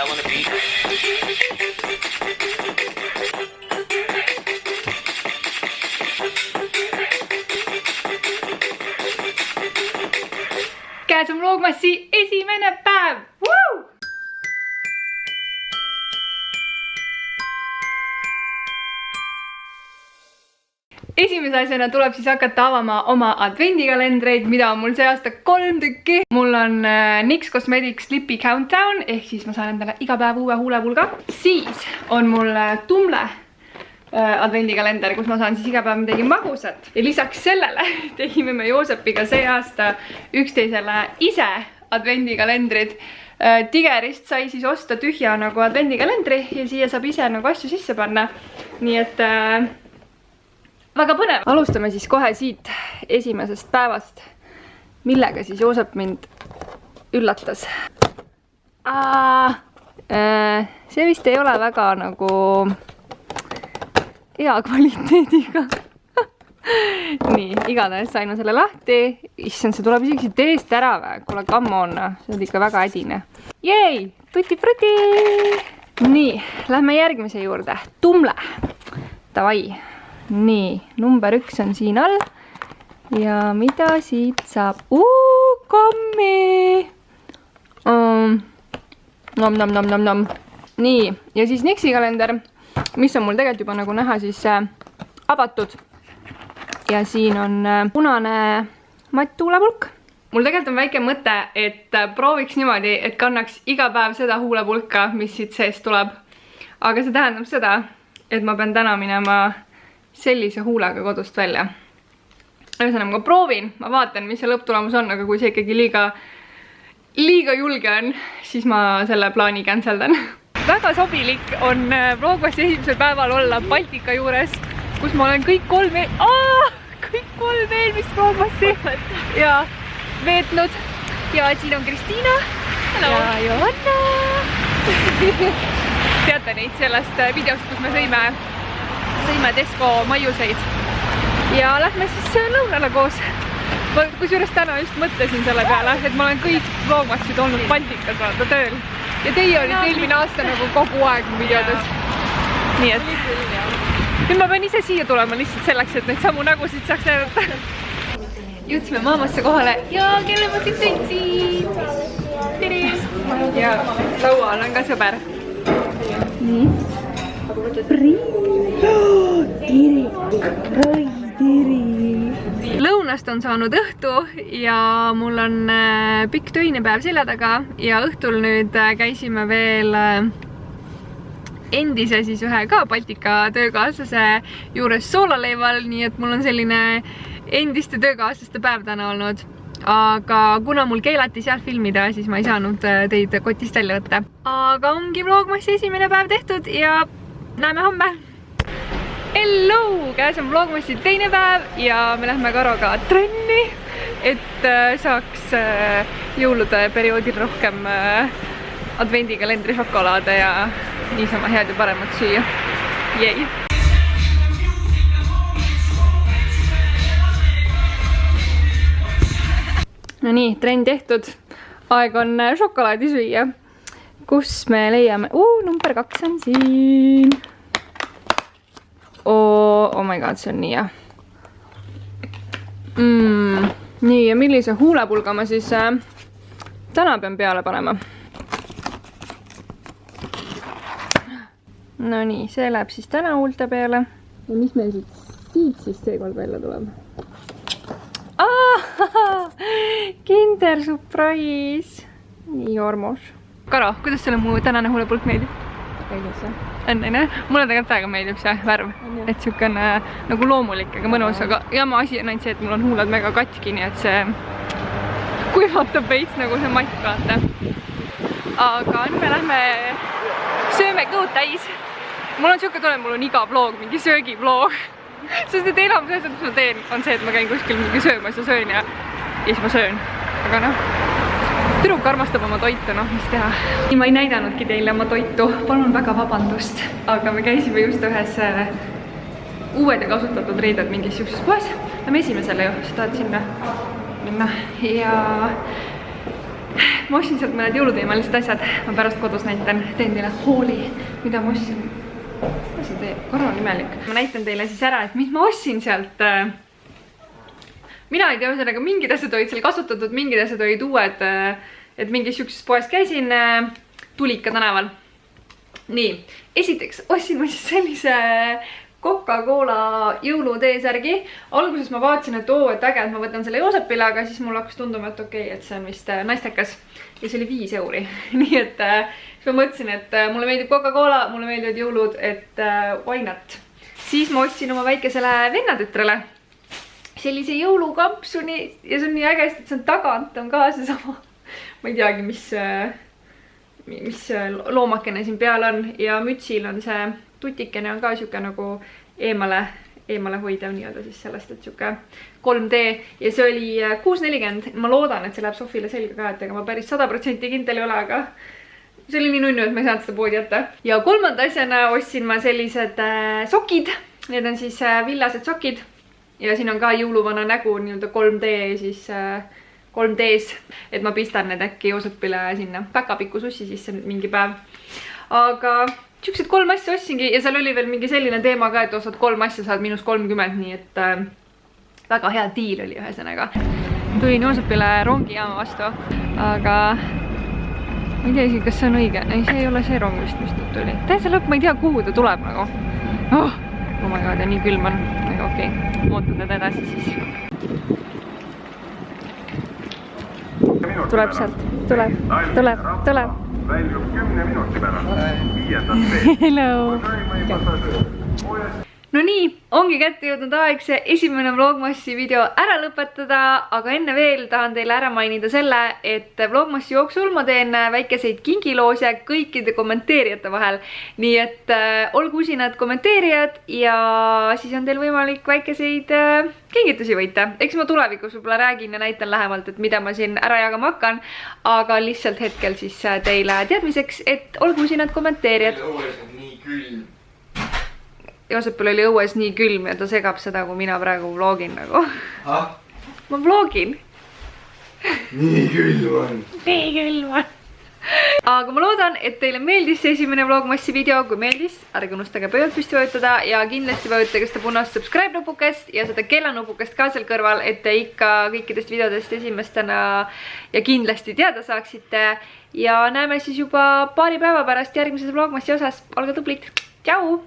I wanna be. Käes on Vlogmassi esimene päev! Woo! Esimese asjana tuleb siis hakata avama oma advendikalendreid, mida on mul see aasta 3 tükki. Mul on NYX Cosmetics Lipi Countdown, ehk siis ma saan endale iga päev uue huulepulga. Siis on mul Tumble advendikalender, kus ma saan siis iga päev midagi magusat. Ja lisaks sellele tegime me Joosepiga see aasta üksteisele ise advendikalendrid. Tigerist sai siis osta tühja nagu advendikalendri ja siia saab ise nagu asju sisse panna. Nii et väga põnev. Alustame siis kohe siit esimesest päevast, millega siis Joosep mind üllatas. See vist ei ole väga nagu hea kvaliteediga. Nii, igatahes sain selle lahti. Issand, see tuleb isegi siit eest ära või? Kuule, come on, see on ikka väga ädine. Jei, tutti frutti! Nii, lähme järgmise juurde. Tumble. Davai. Nii, number 1 on siin all. Ja mida siit saab? Kommi! Nom. Nii, ja siis NYX-i kalender, mis on mul tegelikult juba nagu näha siis avatud. Ja siin on punane matt huulepulk. Mul tegelikult on väike mõte, et prooviks niimoodi, et kannaks iga päev seda huulepulka, mis siit sees tuleb. Aga see tähendab seda, et ma pean täna minema sellise huulega kodust välja. Ühesõnaga, ma proovin, ma vaatan, mis see lõpptulemus on, aga kui see ikkagi liiga julge on, siis ma selle plaani canceldan. Väga sobilik on Vlogmassi esimesel päeval olla Baltika juures, kus ma olen kõik kolm eelmist Vlogmassi ja veetnud. Ja siin on Kristiina ja Johanna. Teate neid sellest videost, kus me sõime Tesco maiuseid ja lähme siis lõunale koos. Kusjuures täna just mõtlesin selle peale, et ma olen kõik Vlogmassid olnud Baltikas vaata tööl ja teie olite eelmine aasta nagu kogu aeg videodes. Nii et nüüd ma pean ise siia tulema lihtsalt selleks, et neid samu nägusid saaks näidata. Jõudsime maamasse kohale ja kelle ma siin sõitsin. Tere! Ja laual on ka sõber. Nii. Lõunast on saanud õhtu ja mul on pikk töine päev selja taga ja õhtul nüüd käisime veel endise siis ühe ka Baltika töökaaslase juures soolaleival, nii et mul on selline endiste töökaaslaste päev täna olnud. Aga kuna mul keelati seal filmida, siis ma ei saanud teid kotist välja võtta. Aga ongi Vlogmassi esimene päev tehtud ja näeme homme! Hello! Käes on Vlogmassi teine päev ja me lähme Karoga trenni, et saaks jõulude perioodil rohkem advendikalendri šokolaade ja niisama head ja paremat süüa. Jei! No nii, trenn tehtud. Aeg on šokolaadi süüa. Kus me leiame? Number 2 on siin. Oh my god, see on nii hea. Nii, ja millise huulepulga ma siis täna pean peale panema? No nii, see läheb siis täna huulte peale. Ja mis meil siit siis seekord välja tuleb? Kinder surprise! Nii armas. Karo, kuidas sulle mu tänane huulepulk meeldib? Õnne, mulle tegelikult väga meeldib see värv, et siuke on nagu loomulik, aga mõnus, aga jama asi on ainult see, et mul on huuled mega katki, nii et see kuivatab veits nagu see matt, vaata. Aga nüüd me lähme sööme kõud täis. Mul on siuke tunne, et mul on iga vlog mingi söögivlog. Sest et enamus asjad, mis ma teen, on see, et ma käin kuskil mingi söömas ja söön ja siis ma söön. Aga noh, tüdruk armastab oma toitu, noh, mis teha. Nii ma ei näidanudki teile oma toitu, palun väga vabandust. Aga me käisime just ühes uued ja kasutatud riided mingis siukses poes. Lähme esimesele ju, sa tahad sinna minna. Ja ma ostsin sealt mõned jõuluteemalised asjad. Ma pärast kodus näitan, teen teile hooli, mida ma ostsin. Mis see teeb? Karl on imelik. Ma näitan teile siis ära, et mis ma ostsin sealt. Mina ei tea, ühesõnaga mingid asjad olid seal kasutatud, mingid asjad olid uued. Et mingis siukses poes käisin Tulika tänaval. Nii, esiteks ostsin ma siis sellise Coca-Cola jõuluteesärgi. Alguses ma vaatasin, et et äge, et ma võtan selle Joosepile, aga siis mul hakkas tunduma, et okei, et see on vist naistekas. Ja see oli 5 euri. Nii et siis ma mõtlesin, et mulle meeldib Coca-Cola, mulle meeldivad jõulud, et why not. Siis ma ostsin oma väikesele vennatütrele sellise jõulukampsuni ja see on nii äge, et see on tagant, on ka seesama. Ma ei teagi, mis loomakene siin peal on ja mütsil on see tutikene on ka siuke nagu eemale hoidev nii-öelda siis sellest, et siuke 3D ja see oli 6,40. Ma loodan, et see läheb Sofile selga ka, et ega ma päris 100% kindel ei ole, aga see oli nii nunnu, et ma ei saanud seda poodi jätta. Ja kolmanda asjana ostsin ma sellised sokid. Need on siis villased sokid ja siin on ka jõuluvana nägu nii-öelda 3D siis 3Ds, et ma pistan need äkki Joosepile sinna päkapikku sussi sisse nüüd mingi päev. Aga siuksed 3 asja ostsingi ja seal oli veel mingi selline teema ka, et ostad 3 asja, saad -30, nii et väga hea diil oli ühesõnaga. Tulin Joosepile rongijaama vastu, aga ma ei tea isegi, kas see on õige. Ei, see ei ole see rong vist, mis nüüd tuli. Täitsa lõpp, ma ei tea, kuhu ta tuleb nagu. Oh my god, ja nii külm on. Aga okei, ootan teda edasi siis. Tuleb sealt, tuleb. Väljub 10 minuti pärast. Hello. No nii, ongi kätte jõudnud aeg see esimene Vlogmassi video ära lõpetada, aga enne veel tahan teile ära mainida selle, et Vlogmassi jooksul ma teen väikeseid kingiloose kõikide kommenteerijate vahel. Nii et olgu usinad kommenteerijad ja siis on teil võimalik väikeseid kingitusi võita. Eks ma tulevikus võib-olla räägin ja näitan lähemalt, et mida ma siin ära jagama hakkan, aga lihtsalt hetkel siis teile teadmiseks, et olgu usinad kommenteerijad. Õues on nii külm. Joosepil oli õues nii külm ja ta segab seda, kui mina praegu vlogin nagu. Ma vlogin. Nii külm on. Nii külm on. Aga ma loodan, et teile meeldis see esimene Vlogmassi video. Kui meeldis, ärge unustage pöialt püsti vajutada ja kindlasti vajutage seda punast subscribe nupukest ja seda kellanupukest ka seal kõrval, et te ikka kõikidest videodest esimestena ja kindlasti teada saaksite. Ja näeme siis juba paari päeva pärast järgmises Vlogmassi osas. Olge tublid. Tšau!